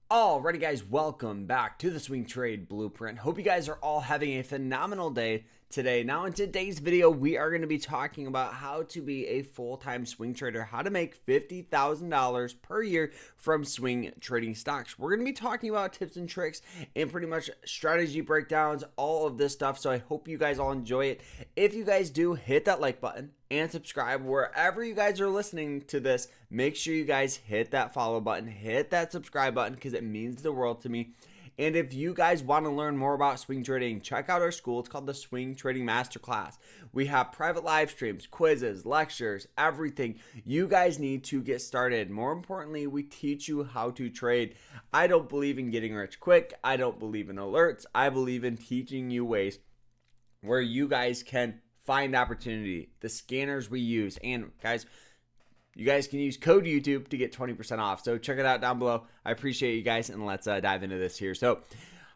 Alrighty guys, welcome back to the Swing Trade Blueprint. Hope you guys are all having a phenomenal day today. Now in today's video, we are going to be talking about how to be a full-time swing trader, how to make $50,000 per year from swing trading stocks. We're going to be talking about tips and tricks and pretty much strategy breakdowns, all of this stuff. So I hope you guys all enjoy it. If you guys do, hit that like button and subscribe wherever you guys are listening to this. Make sure you guys hit that follow button, hit that subscribe button because it means the world to me. And if you guys want to learn more about swing trading, check out our school. It's called the Swing Trading Masterclass. We have private live streams, quizzes, lectures, everything you guys need to get started. More importantly, we teach you how to trade. I don't believe in getting rich quick. I don't believe in alerts. I believe in teaching you ways where you guys can find opportunity, the scanners we use. And guys, you guys can use code YouTube to get 20% off. So check it out down below. I appreciate you guys, and let's dive into this here. So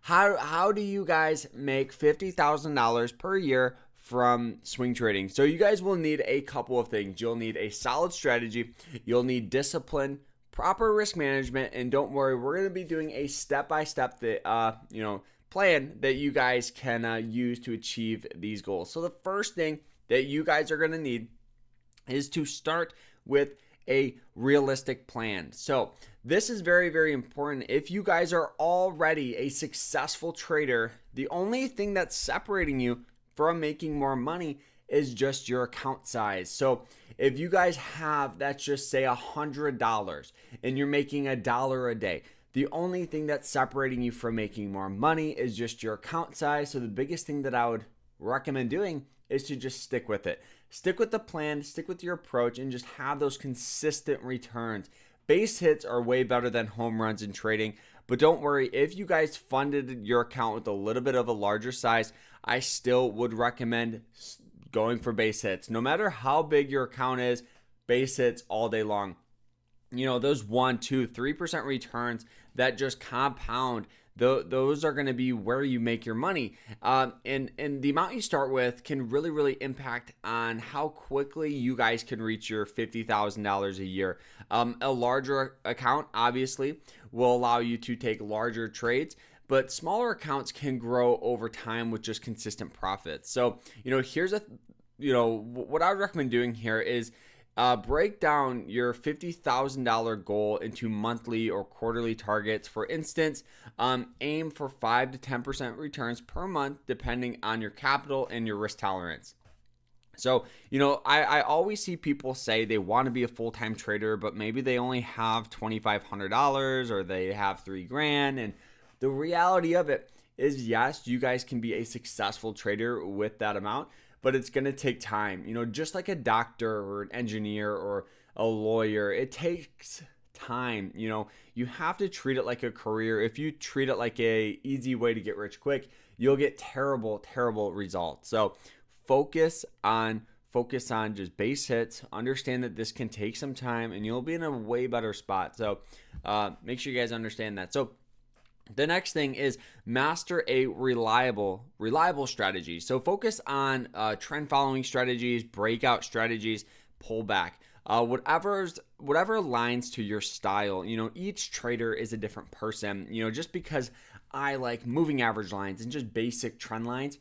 how do you guys make $50,000 per year from swing trading? So you guys will need a couple of things. You'll need a solid strategy. You'll need discipline, proper risk management, and don't worry, we're going to be doing a step-by-step plan that you guys can use to achieve these goals. So the first thing that you guys are going to need is to start with a realistic plan. So this is very, very important. If you guys are already a successful trader, the only thing that's separating you from making more money is just your account size. So if you guys have, let's just say $100 and you're making $1 a day, the only thing that's separating you from making more money is just your account size. So the biggest thing that I would recommend doing is to just stick with it. Stick with the plan, stick with your approach, and just have those consistent returns. Base hits are way better than home runs in trading, but don't worry, if you guys funded your account with a little bit of a larger size, I still would recommend going for base hits. No matter how big your account is, base hits all day long. You know, those 1, 2, 3% returns that just compound, those are going to be where you make your money. And the amount you start with can really, really impact on how quickly you guys can reach your $50,000 a year. A larger account, obviously, will allow you to take larger trades, but smaller accounts can grow over time with just consistent profits. So, here's what I would recommend doing here is break down your $50,000 goal into monthly or quarterly targets. For instance, aim for 5 to 10% returns per month, depending on your capital and your risk tolerance. So, I always see people say they want to be a full-time trader, but maybe they only have $2,500 or they have $3,000. And the reality of it is, yes, you guys can be a successful trader with that amount, but it's going to take time. Just like a doctor or an engineer or a lawyer, it takes time. You have to treat it like a career. If you treat it like a easy way to get rich quick, you'll get terrible, terrible results. So focus on just base hits. Understand that this can take some time and you'll be in a way better spot. So make sure you guys understand that. So the next thing is master a reliable strategy. So focus on trend following strategies, breakout strategies, pullback, whatever aligns to your style. Each trader is a different person. Just because I like moving average lines and just basic trend lines,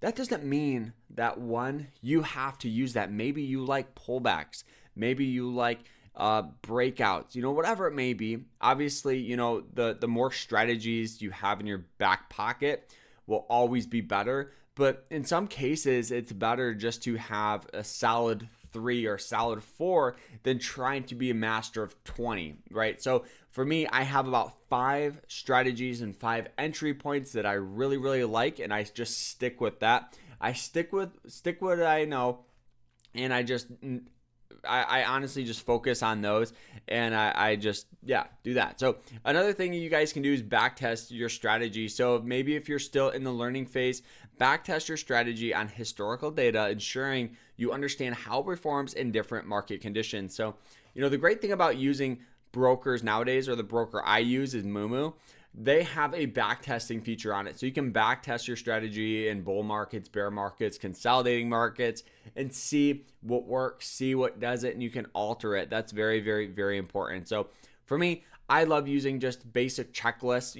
that doesn't mean that you have to use that. Maybe you like pullbacks. Maybe you like breakouts, whatever it may be. Obviously, the more strategies you have in your back pocket will always be better. But in some cases, it's better just to have a solid 3 or solid 4 than trying to be a master of 20, right? So for me, I have about 5 strategies and 5 entry points that I really, really like, and I just stick with that. I stick with what I know, and I honestly just focus on those, and I just do that. So another thing you guys can do is backtest your strategy. So maybe if you're still in the learning phase, backtest your strategy on historical data, ensuring you understand how it performs in different market conditions. So the great thing about using brokers nowadays, or the broker I use is Moomoo. They have a backtesting feature on it. So you can backtest your strategy in bull markets, bear markets, consolidating markets, and see what works, see what doesn't, and you can alter it. That's very, very, very important. So for me, I love using just basic checklists.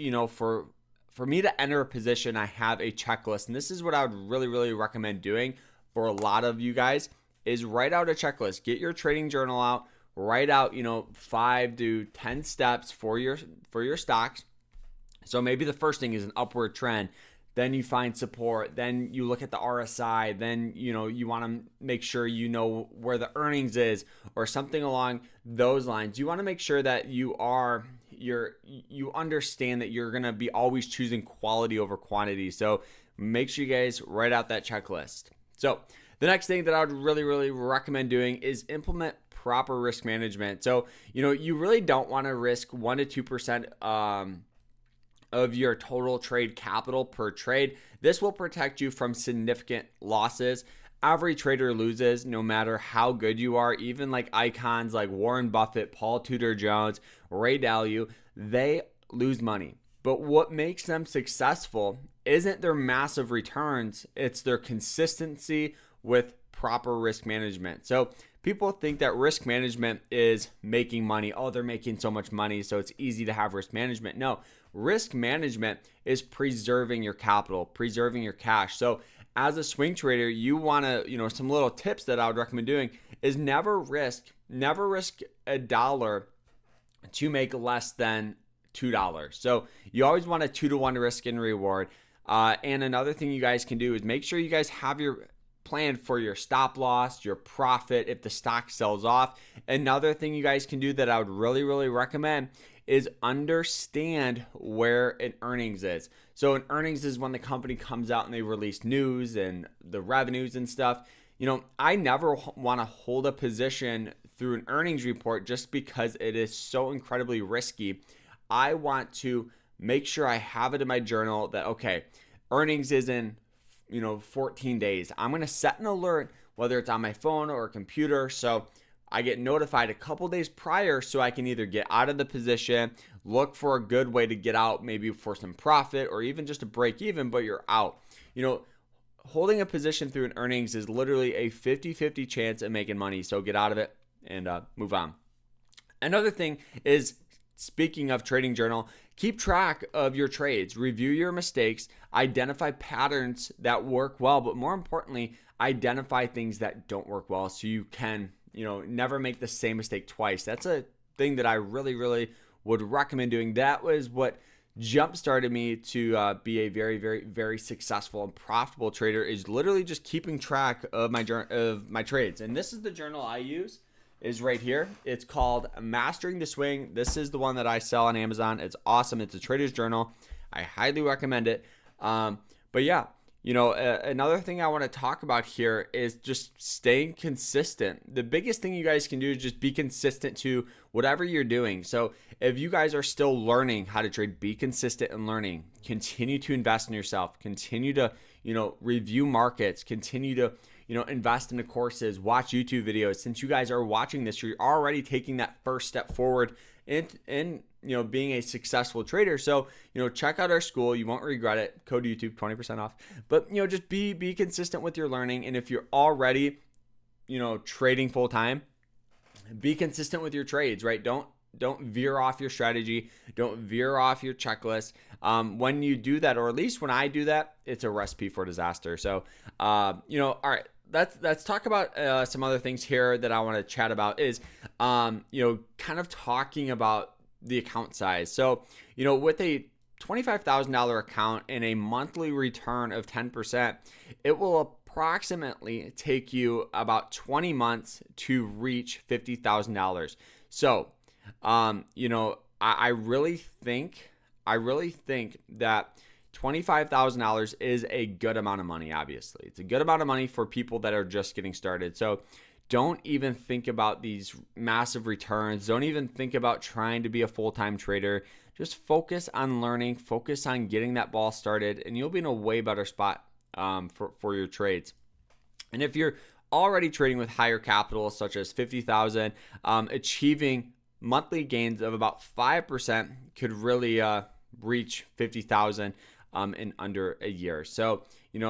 For me to enter a position, I have a checklist, and this is what I would really, really recommend doing for a lot of you guys is write out a checklist. Get your trading journal out, write out, 5 to 10 steps for your stocks. So maybe the first thing is an upward trend. Then you find support. Then you look at the RSI. Then, you want to make sure you know where the earnings is or something along those lines. You want to make sure that you understand that you're going to be always choosing quality over quantity. So make sure you guys write out that checklist. So the next thing that I would really, really recommend doing is implement proper risk management. So, you really don't want to risk 1 to 2% of your total trade capital per trade. This will protect you from significant losses. Every trader loses, no matter how good you are. Even like icons like Warren Buffett, Paul Tudor Jones, Ray Dalio, they lose money. But what makes them successful isn't their massive returns, it's their consistency with proper risk management. So people think that risk management is making money. Oh, they're making so much money, so it's easy to have risk management. No, risk management is preserving your capital, preserving your cash. So as a swing trader, you want to, some little tips that I would recommend doing is never risk $1 to make less than $2. So you always want a 2-to-1 risk and reward. And another thing you guys can do is make sure you guys have your plan for your stop loss, your profit if the stock sells off. Another thing you guys can do that I would really, really recommend is understand where an earnings is. So an earnings is when the company comes out and they release news and the revenues and stuff. I never want to hold a position through an earnings report just because it is so incredibly risky. I want to make sure I have it in my journal that, okay, earnings is in 14 days. I'm going to set an alert, whether it's on my phone or a computer, so I get notified a couple days prior so I can either get out of the position, look for a good way to get out, maybe for some profit or even just a break even, but you're out. Holding a position through an earnings is literally a 50-50 chance of making money, so get out of it and move on. Another thing is, speaking of trading journal, keep track of your trades, review your mistakes, identify patterns that work well, but more importantly, identify things that don't work well so you can, never make the same mistake twice. That's a thing that I really, really would recommend doing. That was what jump started me to be a very, very, very successful and profitable trader, is literally just keeping track of my trades. And this is the journal I use. Is right here. It's called Mastering the Swing. This is the one that I sell on Amazon. It's awesome. It's a trader's journal. I highly recommend it. But yeah, another thing I want to talk about here is just staying consistent. The biggest thing you guys can do is just be consistent to whatever you're doing. So if you guys are still learning how to trade, be consistent in learning. Continue to invest in yourself. Continue to, review markets. Continue to invest in the courses, watch YouTube videos. Since you guys are watching this, you're already taking that first step forward in being a successful trader. So, check out our school. You won't regret it. Code YouTube, 20% off. But, just be consistent with your learning. And if you're already, trading full time, be consistent with your trades, right? Don't veer off your strategy. Don't veer off your checklist. When you do that, or at least when I do that, it's a recipe for disaster. So, all right. Let's talk about some other things here that I want to chat about is, kind of talking about the account size. So, with a $25,000 account and a monthly return of 10%, it will approximately take you about 20 months to reach $50,000. So, I really think that $25,000 is a good amount of money. Obviously, it's a good amount of money for people that are just getting started. So don't even think about these massive returns. Don't even think about trying to be a full-time trader. Just focus on learning, focus on getting that ball started, and you'll be in a way better spot for your trades. And if you're already trading with higher capital, such as $50,000, achieving monthly gains of about 5% could really reach $50,000 in under a year. So,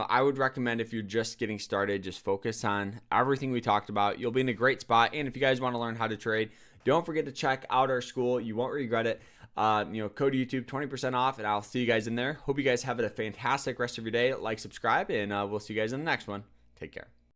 I would recommend, if you're just getting started, just focus on everything we talked about. You'll be in a great spot. And if you guys want to learn how to trade, Don't forget to check out our school. You won't regret it. Code YouTube 20% off, and I'll see you guys in there. Hope you guys have a fantastic rest of your day. Like, subscribe, and we'll see you guys in the next one. Take care.